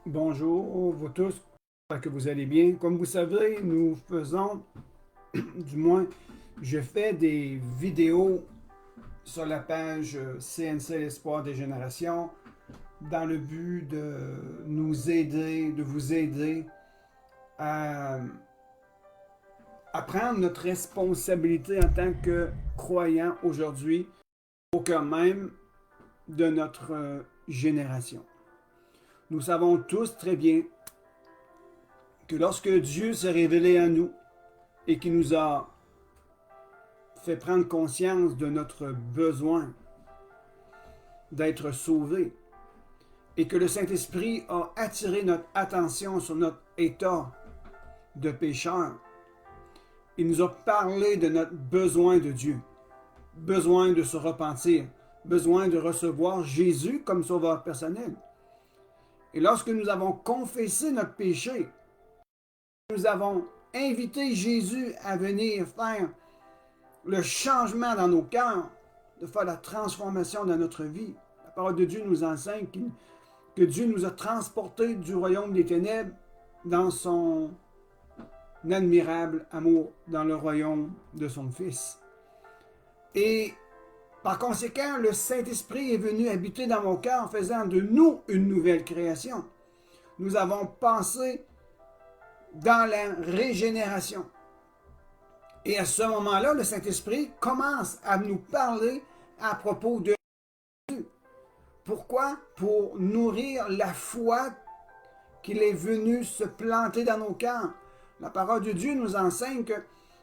Bonjour vous tous, j'espère que vous allez bien. Comme vous savez, nous faisons, du moins, je fais des vidéos sur la page CNC L'Espoir des Générations dans le but de nous aider, de vous aider à, à prendre notre responsabilité en tant que croyants aujourd'hui au cœur même de notre génération. Nous savons tous très bien que lorsque Dieu s'est révélé à nous et qu'il nous a fait prendre conscience de notre besoin d'être sauvés et que le Saint-Esprit a attiré notre attention sur notre état de pécheur, il nous a parlé de notre besoin de Dieu, besoin de se repentir, besoin de recevoir Jésus comme sauveur personnel. Et lorsque nous avons confessé notre péché, nous avons invité Jésus à venir faire le changement dans nos cœurs, de faire la transformation dans notre vie. La parole de Dieu nous enseigne que Dieu nous a transportés du royaume des ténèbres dans son admirable amour, dans le royaume de son Fils. Et par conséquent, le Saint-Esprit est venu habiter dans mon cœur, faisant de nous une nouvelle création. Nous avons passé dans la régénération. Et à ce moment-là, le Saint-Esprit commence à nous parler à propos de Jésus. Pourquoi? Pour nourrir la foi qu'il est venu se planter dans nos cœurs. La parole de Dieu nous enseigne que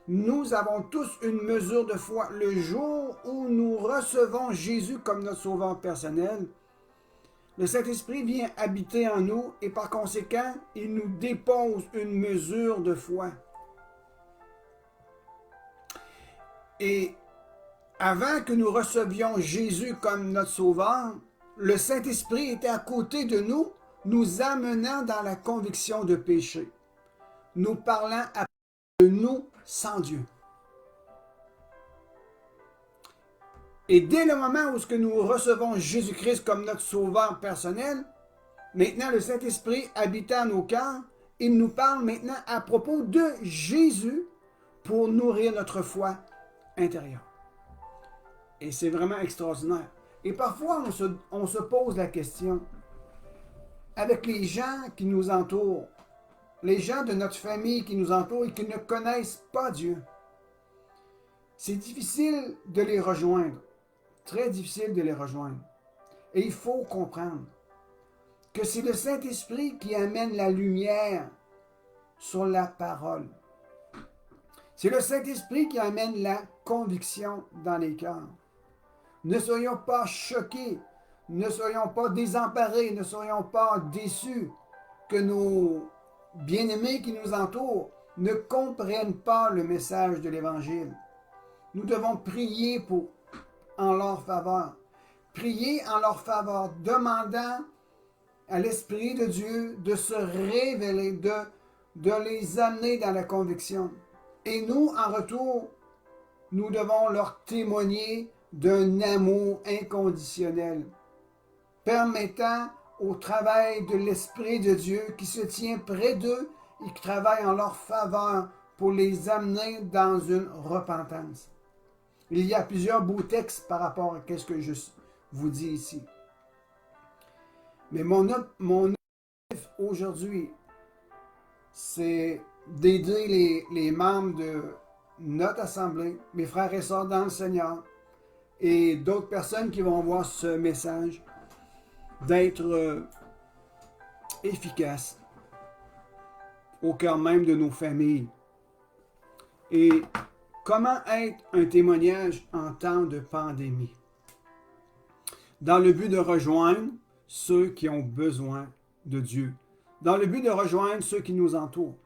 nous avons tous une mesure de foi. Le jour où nous recevons Jésus comme notre sauveur personnel, le Saint-Esprit vient habiter en nous et par conséquent, il nous dépose une mesure de foi. Et avant que nous recevions Jésus comme notre sauveur, le Saint-Esprit était à côté de nous, nous amenant dans la conviction de péché, nous parlant de nous sans Dieu. Et dès le moment où nous recevons Jésus-Christ comme notre sauveur personnel, maintenant le Saint-Esprit habitant nos cœurs, il nous parle maintenant à propos de Jésus pour nourrir notre foi intérieure. Et c'est vraiment extraordinaire. Et parfois, on se pose la question, avec les gens qui nous entourent, les gens de notre famille qui nous entourent et qui ne connaissent pas Dieu, c'est difficile de les rejoindre, très difficile de les rejoindre. Et il faut comprendre que c'est le Saint-Esprit qui amène la lumière sur la parole. C'est le Saint-Esprit qui amène la conviction dans les cœurs. Ne soyons pas choqués, ne soyons pas désemparés, ne soyons pas déçus que nos bien-aimés qui nous entourent ne comprennent pas le message de l'Évangile. Nous devons prier en leur faveur. Prier en leur faveur, demandant à l'Esprit de Dieu de se révéler, de les amener dans la conviction. Et nous, en retour, nous devons leur témoigner d'un amour inconditionnel, permettant au travail de l'Esprit de Dieu qui se tient près d'eux et qui travaille en leur faveur pour les amener dans une repentance. Il y a plusieurs beaux textes par rapport à ce que je vous dis ici. Mais mon objectif aujourd'hui, c'est d'aider les membres de notre assemblée, mes frères et sœurs dans le Seigneur, et d'autres personnes qui vont voir ce message, d'être efficaces au cœur même de nos familles. Et comment être un témoignage en temps de pandémie? Dans le but de rejoindre ceux qui ont besoin de Dieu, dans le but de rejoindre ceux qui nous entourent.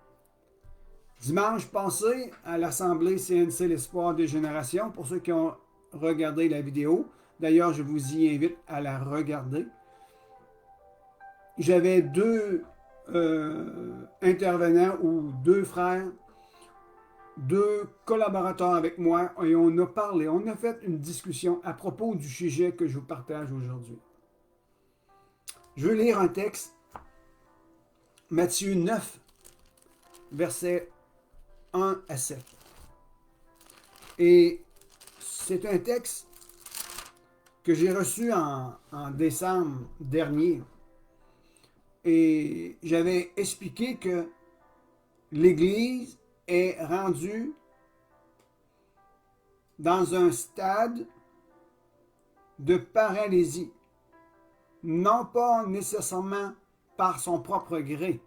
Dimanche passé, à l'Assemblée CNC L'Espoir des Générations, pour ceux qui ont regardé la vidéo, d'ailleurs je vous y invite à la regarder, j'avais deux intervenants ou deux frères, deux collaborateurs avec moi et on a parlé, on a fait une discussion à propos du sujet que je vous partage aujourd'hui. Je veux lire un texte Matthieu 9, versets 1 à 7. Et c'est un texte que j'ai reçu en décembre dernier. Et j'avais expliqué que l'Église est rendue dans un stade de paralysie, non pas nécessairement par son propre gré,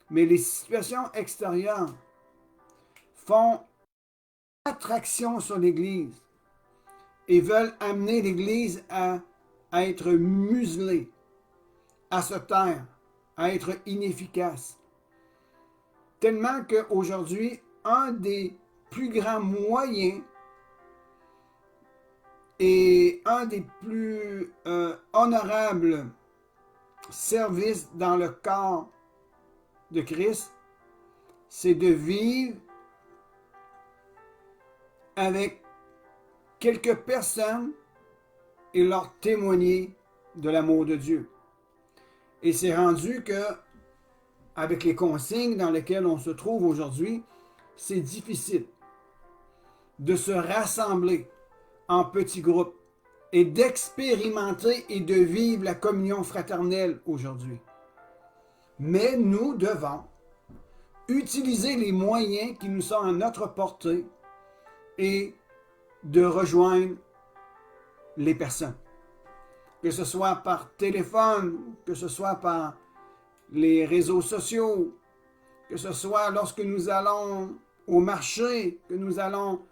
mais les situations extérieures font attraction sur l'Église et veulent amener l'Église à être muselée, à se taire, à être inefficace. Tellement qu'aujourd'hui, un des plus grands moyens et un des plus honorables services dans le corps de Christ, c'est de vivre avec quelques personnes et leur témoigner de l'amour de Dieu. Et c'est rendu que, avec les consignes dans lesquelles on se trouve aujourd'hui, c'est difficile de se rassembler en petits groupes et d'expérimenter et de vivre la communion fraternelle aujourd'hui. Mais nous devons utiliser les moyens qui nous sont à notre portée et de rejoindre les personnes. Que ce soit par téléphone, que ce soit par les réseaux sociaux, que ce soit lorsque nous allons au marché, que nous allons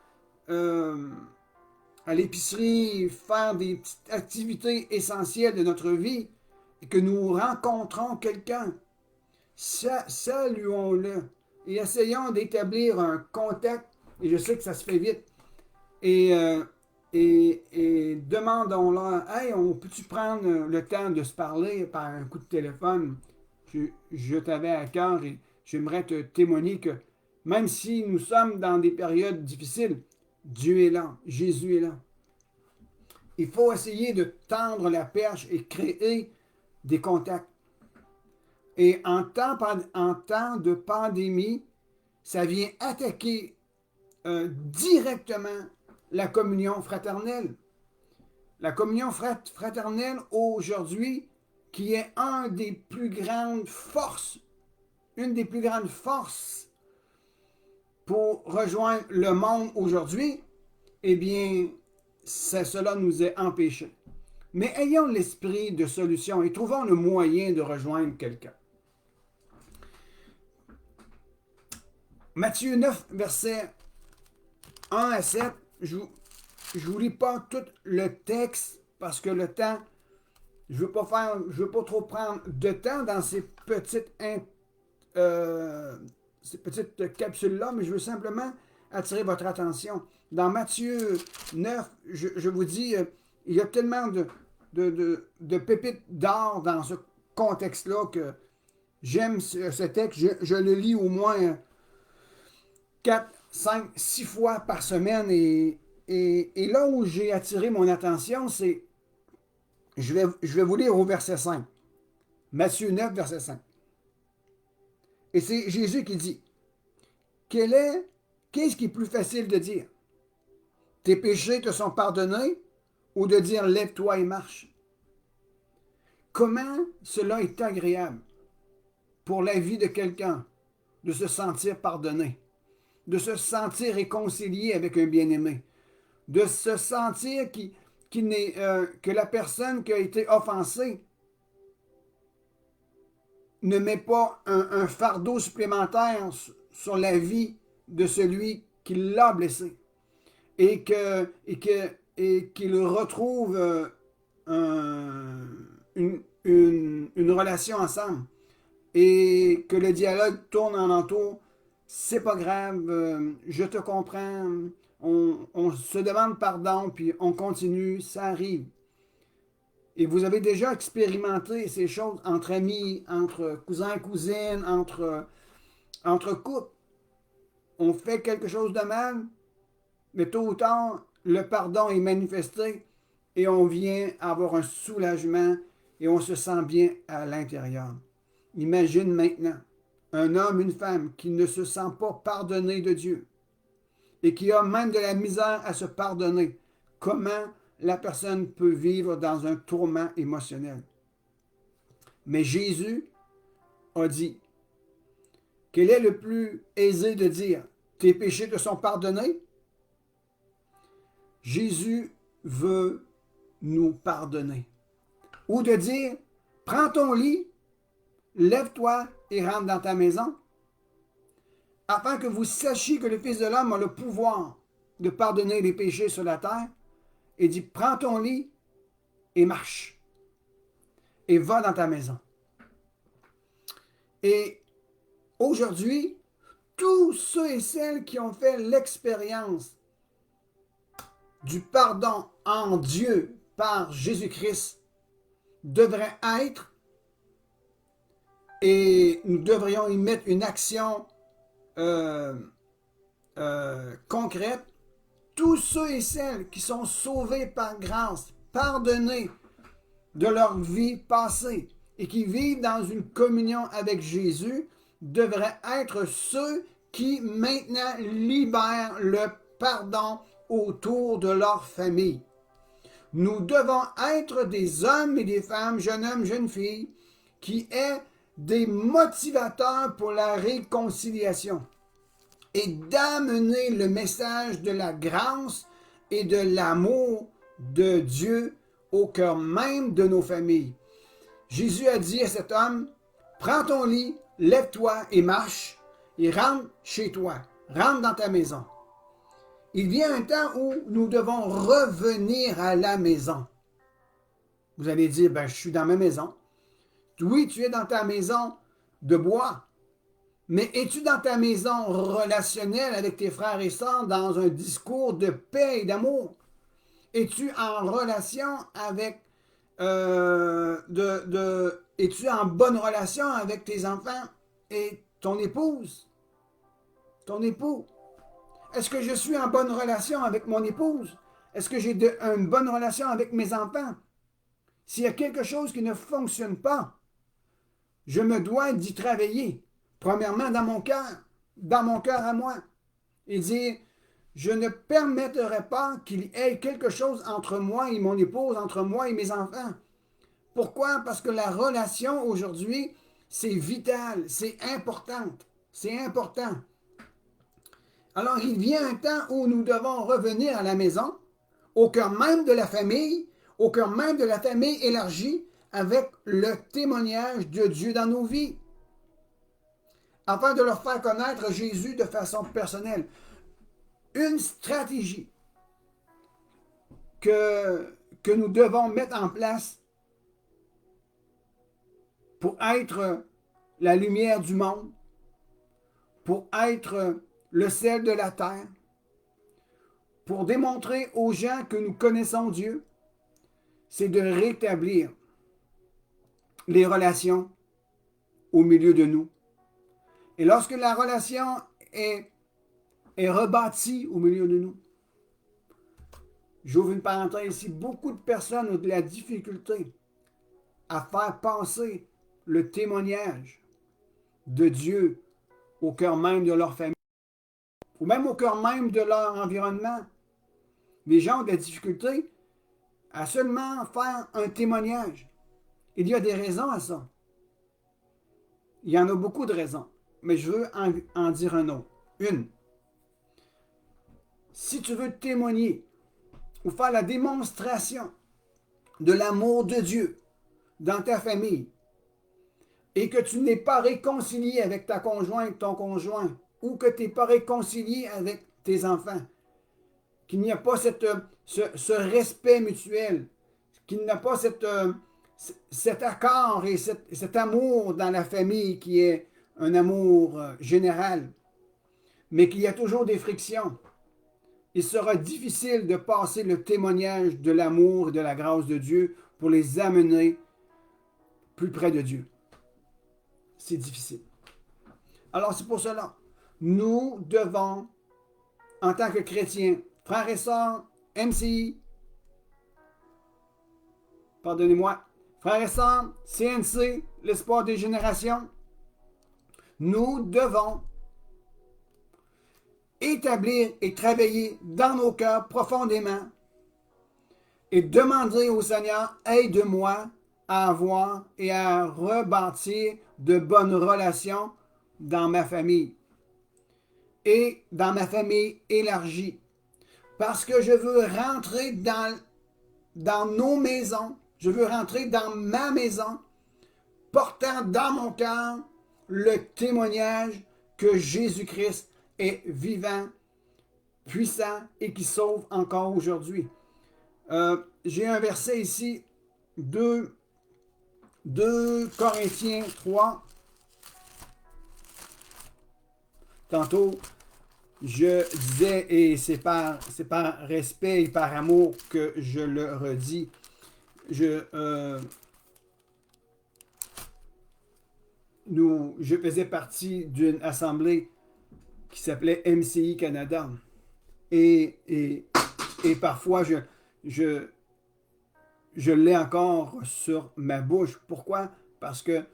à l'épicerie, faire des petites activités essentielles de notre vie, et que nous rencontrons quelqu'un, saluons-le et essayons d'établir un contact, et je sais que ça se fait vite, et demandons-leur, hey, peux-tu prendre le temps de se parler par un coup de téléphone? Je t'avais à cœur et j'aimerais te témoigner que même si nous sommes dans des périodes difficiles, Dieu est là, Jésus est là. Il faut essayer de tendre la perche et créer des contacts. Et en temps de pandémie, ça vient attaquer directement la communion fraternelle. La communion fraternelle aujourd'hui, qui est une des plus grandes forces pour rejoindre le monde aujourd'hui, eh bien, cela nous est empêché. Mais ayons l'esprit de solution et trouvons le moyen de rejoindre quelqu'un. Matthieu 9, versets 1 à 7, je ne vous lis pas tout le texte parce que le temps, je veux pas trop prendre de temps dans ces petites capsules-là, mais je veux simplement attirer votre attention. Dans Matthieu 9, je vous dis, il y a tellement de pépites d'or dans ce contexte-là que j'aime ce texte. Je le lis au moins 4, 5, 6 fois par semaine. Et là où j'ai attiré mon attention, c'est, je vais vous lire au verset 5. Matthieu 9, verset 5. Et c'est Jésus qui dit, qu'est-ce qui est plus facile de dire? Tes péchés te sont pardonnés ou de dire lève-toi et marche? Comment cela est agréable pour la vie de quelqu'un de se sentir pardonné, de se sentir réconcilié avec un bien-aimé, de se sentir que la personne qui a été offensée ne met pas un fardeau supplémentaire sur la vie de celui qui l'a blessé et qu'il retrouve une relation ensemble et que le dialogue tourne en entour. C'est pas grave, je te comprends, on se demande pardon, puis on continue, ça arrive. Et vous avez déjà expérimenté ces choses entre amis, entre cousins, cousines, entre couples. On fait quelque chose de mal, mais tôt ou tard, le pardon est manifesté et on vient avoir un soulagement et on se sent bien à l'intérieur. Imagine maintenant un homme, une femme qui ne se sent pas pardonné de Dieu et qui a même de la misère à se pardonner. Comment la personne peut vivre dans un tourment émotionnel? Mais Jésus a dit, quel est le plus aisé de dire, tes péchés te sont pardonnés? Jésus veut nous pardonner. Ou de dire, prends ton lit, lève-toi et rentre dans ta maison, afin que vous sachiez que le Fils de l'homme a le pouvoir de pardonner les péchés sur la terre, et dit, prends ton lit et marche, et va dans ta maison. Et aujourd'hui, tous ceux et celles qui ont fait l'expérience du pardon en Dieu par Jésus-Christ devraient être, et nous devrions y mettre une action concrète, tous ceux et celles qui sont sauvés par grâce, pardonnés de leur vie passée et qui vivent dans une communion avec Jésus devraient être ceux qui maintenant libèrent le pardon autour de leur famille. Nous devons être des hommes et des femmes, jeunes hommes, jeunes filles, qui aient des motivateurs pour la réconciliation et d'amener le message de la grâce et de l'amour de Dieu au cœur même de nos familles. Jésus a dit à cet homme, prends ton lit, lève-toi et marche, et rentre chez toi, rentre dans ta maison. Il vient un temps où nous devons revenir à la maison. Vous allez dire, ben, je suis dans ma maison. Oui, tu es dans ta maison de bois, mais es-tu dans ta maison relationnelle avec tes frères et sœurs dans un discours de paix et d'amour? Es-tu en relation avec, es-tu en bonne relation avec tes enfants et ton épouse, ton époux? Est-ce que je suis en bonne relation avec mon épouse? Est-ce que j'ai une bonne relation avec mes enfants? S'il y a quelque chose qui ne fonctionne pas, je me dois d'y travailler. Premièrement, dans mon cœur à moi. Et dire, je ne permettrai pas qu'il y ait quelque chose entre moi et mon épouse, entre moi et mes enfants. Pourquoi? Parce que la relation aujourd'hui, c'est vital, c'est important. C'est important. Alors, il vient un temps où nous devons revenir à la maison, au cœur même de la famille, au cœur même de la famille élargie, avec le témoignage de Dieu dans nos vies, afin de leur faire connaître Jésus de façon personnelle. Une stratégie que nous devons mettre en place pour être la lumière du monde, pour être le sel de la terre, pour démontrer aux gens que nous connaissons Dieu, c'est de rétablir les relations au milieu de nous. Et lorsque la relation est rebâtie au milieu de nous, j'ouvre une parenthèse ici, beaucoup de personnes ont de la difficulté à faire passer le témoignage de Dieu au cœur même de leur famille, ou même au cœur même de leur environnement. Les gens ont de la difficulté à seulement faire un témoignage. Il y a des raisons à ça. Il y en a beaucoup de raisons, mais je veux en dire un autre. Une, si tu veux témoigner ou faire la démonstration de l'amour de Dieu dans ta famille et que tu n'es pas réconcilié avec ta conjointe, ton conjoint, ou que tu n'es pas réconcilié avec tes enfants, qu'il n'y a pas ce respect mutuel, qu'il n'y a pas cet accord et cet amour dans la famille qui est un amour général, mais qu'il y a toujours des frictions. Il sera difficile de passer le témoignage de l'amour et de la grâce de Dieu pour les amener plus près de Dieu. C'est difficile. Alors c'est pour cela, nous devons, en tant que chrétiens, frères et sœurs, MCI, pardonnez-moi, Frères et sœurs, CNC, l'espoir des générations, nous devons établir et travailler dans nos cœurs profondément et demander au Seigneur, aide-moi à avoir et à rebâtir de bonnes relations dans ma famille et dans ma famille élargie. Parce que je veux rentrer dans nos maisons, je veux rentrer dans ma maison, portant dans mon cœur le témoignage que Jésus-Christ est vivant, puissant et qui sauve encore aujourd'hui. J'ai un verset ici, 2 Corinthiens 3. Tantôt, je disais, et c'est par respect et par amour que je le redis, je faisais partie d'une assemblée qui s'appelait MCI Canada. Et parfois, je l'ai encore sur ma bouche. Pourquoi? Parce que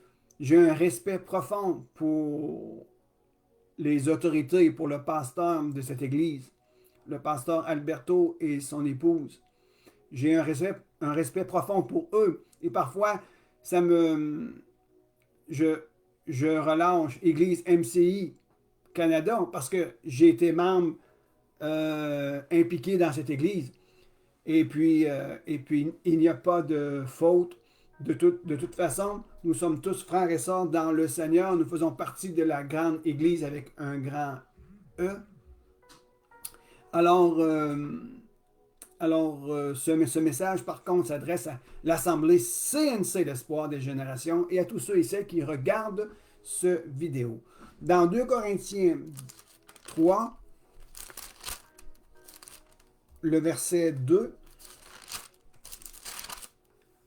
j'ai un respect profond pour les autorités et pour le pasteur de cette église, le pasteur Alberto et son épouse. J'ai un respect profond pour eux. Et parfois, je relâche Église MCI Canada parce que j'ai été membre impliqué dans cette église. Et puis, il n'y a pas de faute. De toute façon, nous sommes tous frères et sœurs dans le Seigneur. Nous faisons partie de la grande église avec un grand E. Alors, ce message, par contre, s'adresse à l'Assemblée CNC, l'espoir des générations, et à tous ceux et celles qui regardent ce vidéo. Dans 2 Corinthiens 3, le verset 2,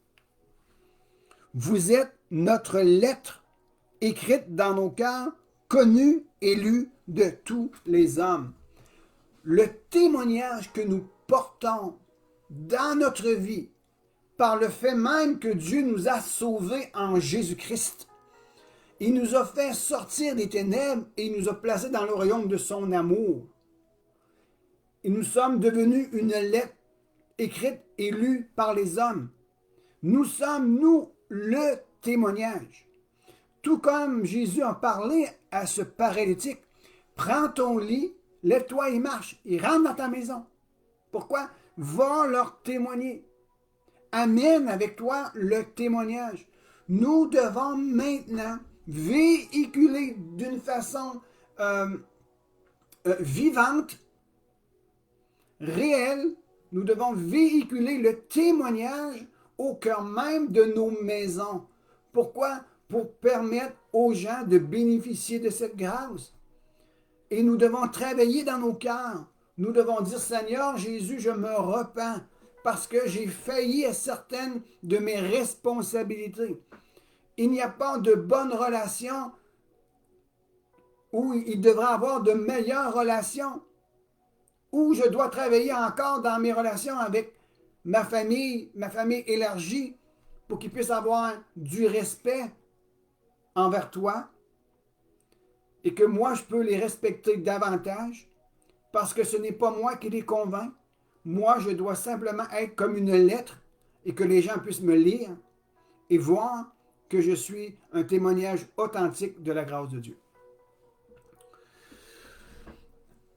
« Vous êtes notre lettre écrite dans nos cœurs, connue et lue de tous les hommes. » Le témoignage que nous portons dans notre vie, par le fait même que Dieu nous a sauvés en Jésus-Christ. Il nous a fait sortir des ténèbres et il nous a placés dans le royaume de son amour. Et nous sommes devenus une lettre écrite et lue par les hommes. Nous sommes, nous, le témoignage. Tout comme Jésus a parlé à ce paralytique, prends ton lit, lève-toi et marche, et rentre dans ta maison. Pourquoi? Va leur témoigner. Amène avec toi le témoignage. Nous devons maintenant véhiculer d'une façon vivante, réelle, nous devons véhiculer le témoignage au cœur même de nos maisons. Pourquoi? Pour permettre aux gens de bénéficier de cette grâce. Et nous devons travailler dans nos cœurs. Nous devons dire, Seigneur Jésus, je me repens parce que j'ai failli à certaines de mes responsabilités. Il n'y a pas de bonnes relations où il devrait y avoir de meilleures relations, où je dois travailler encore dans mes relations avec ma famille élargie, pour qu'ils puissent avoir du respect envers toi et que moi, je peux les respecter davantage parce que ce n'est pas moi qui les convainc. Moi, je dois simplement être comme une lettre et que les gens puissent me lire et voir que je suis un témoignage authentique de la grâce de Dieu.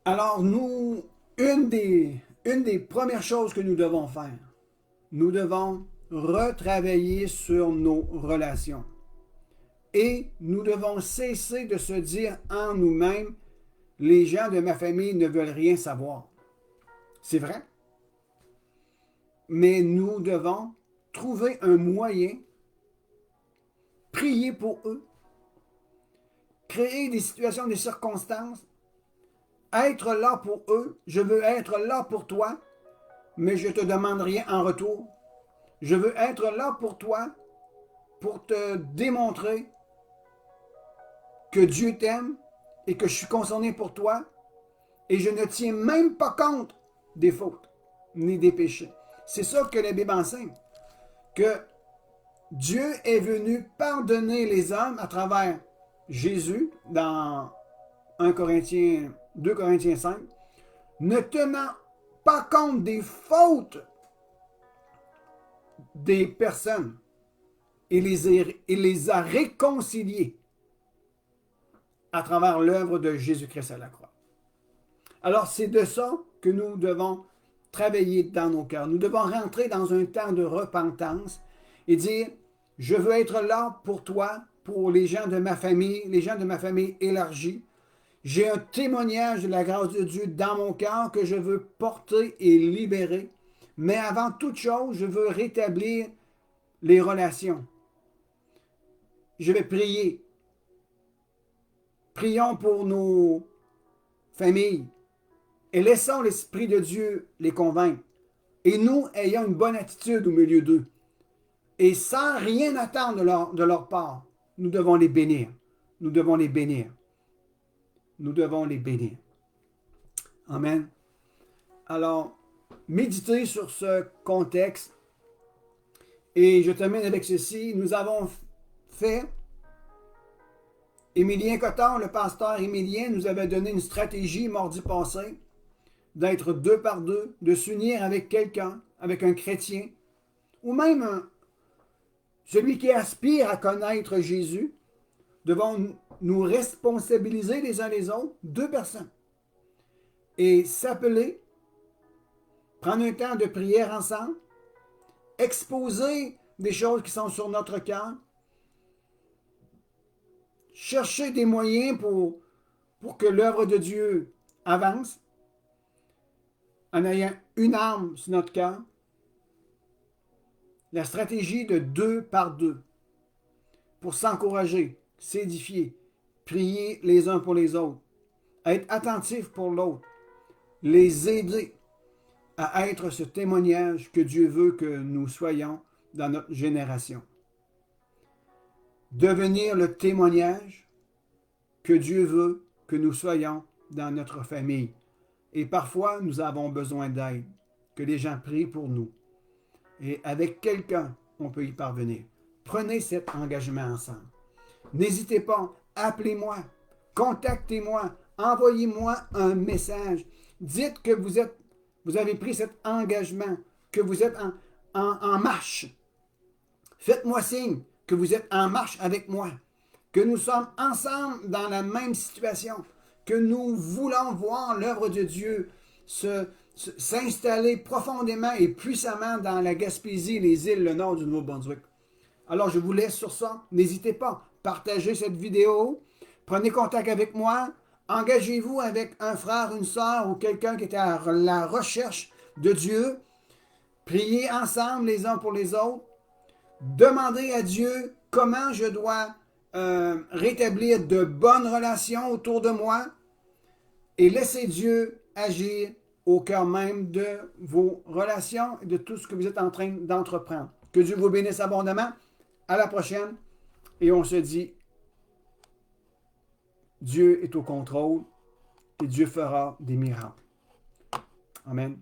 Alors, une des premières choses que nous devons faire, nous devons retravailler sur nos relations. Et nous devons cesser de se dire en nous-mêmes, les gens de ma famille ne veulent rien savoir. C'est vrai. Mais nous devons trouver un moyen, prier pour eux, créer des situations, des circonstances, être là pour eux. Je veux être là pour toi, mais je ne te demande rien en retour. Je veux être là pour toi, pour te démontrer que Dieu t'aime et que je suis concerné pour toi et je ne tiens même pas compte des fautes ni des péchés. C'est ça que la Bible enseigne, que Dieu est venu pardonner les hommes à travers Jésus dans 1 Corinthiens, 2 Corinthiens 5, ne tenant pas compte des fautes des personnes. Il les a réconciliés à travers l'œuvre de Jésus-Christ à la croix. Alors, c'est de ça que nous devons travailler dans nos cœurs. Nous devons rentrer dans un temps de repentance et dire, je veux être là pour toi, pour les gens de ma famille élargie. J'ai un témoignage de la grâce de Dieu dans mon cœur que je veux porter et libérer. Mais avant toute chose, je veux rétablir les relations. Je vais prier. Prions pour nos familles et laissons l'Esprit de Dieu les convaincre. Et nous, ayons une bonne attitude au milieu d'eux. Et sans rien attendre de leur part, nous devons les bénir. Nous devons les bénir. Nous devons les bénir. Amen. Alors, méditez sur ce contexte. Et je termine avec ceci. Nous avons fait, Émilien Cotard, le pasteur Émilien, nous avait donné une stratégie mardi passé d'être 2 par 2, de s'unir avec quelqu'un, avec un chrétien, ou même celui qui aspire à connaître Jésus. Devons nous responsabiliser les uns les autres, 2 personnes, et s'appeler, prendre un temps de prière ensemble, exposer des choses qui sont sur notre cœur, chercher des moyens pour que l'œuvre de Dieu avance, en ayant une arme sur notre cœur. La stratégie de 2 par 2 pour s'encourager, s'édifier, prier les uns pour les autres, être attentif pour l'autre, les aider à être ce témoignage que Dieu veut que nous soyons dans notre génération. Devenir le témoignage que Dieu veut que nous soyons dans notre famille. Et parfois, nous avons besoin d'aide, que les gens prient pour nous. Et avec quelqu'un, on peut y parvenir. Prenez cet engagement ensemble. N'hésitez pas, appelez-moi, contactez-moi, envoyez-moi un message. Dites que vous avez pris cet engagement, que vous êtes en marche. Faites-moi signe que vous êtes en marche avec moi, que nous sommes ensemble dans la même situation, que nous voulons voir l'œuvre de Dieu s'installer profondément et puissamment dans la Gaspésie, les îles, le nord du Nouveau-Brunswick. Alors, je vous laisse sur ça. N'hésitez pas, partagez cette vidéo, prenez contact avec moi, engagez-vous avec un frère, une sœur ou quelqu'un qui est à la recherche de Dieu. Priez ensemble les uns pour les autres. Demandez à Dieu comment je dois rétablir de bonnes relations autour de moi et laissez Dieu agir au cœur même de vos relations et de tout ce que vous êtes en train d'entreprendre. Que Dieu vous bénisse abondamment. À la prochaine. Et on se dit, Dieu est au contrôle et Dieu fera des miracles. Amen.